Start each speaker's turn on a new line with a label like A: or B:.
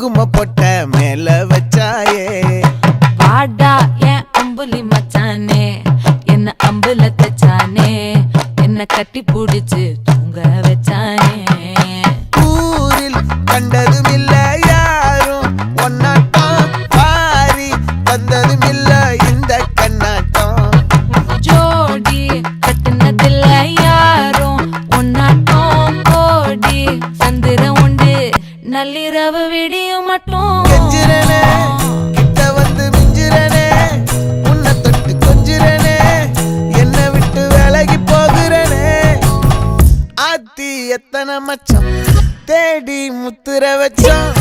A: குங்கும பொட்ட மேல வச்சாயே
B: வாடா என் அம்புலி மச்சானே என்ன அம்புல தச்சானே என்ன கட்டி புடிச்சு தூங்க வச்சானே
A: ஊரில் கண்டதும் இல்ல யாரும் ஒன்னாட்டம் பாரி வந்ததும் இல்ல இந்த கண்ணாட்டம்
B: ஜோடி கட்டுனதில்ல யாரும் ஒன்னாட்டம் கோடி சந்திரம் உண்டு நள்ளிரவு விடியும் மட்டும்
A: கெஞ்சிரனே கிட்ட வந்து மிஞ்சிரனே உன்னை தொட்டு கொஞ்சிரனே என்னை விட்டு விலகி போகிறனே ஆத்தி எத்தனை மச்சம் தேடி முத்துற வச்சோம்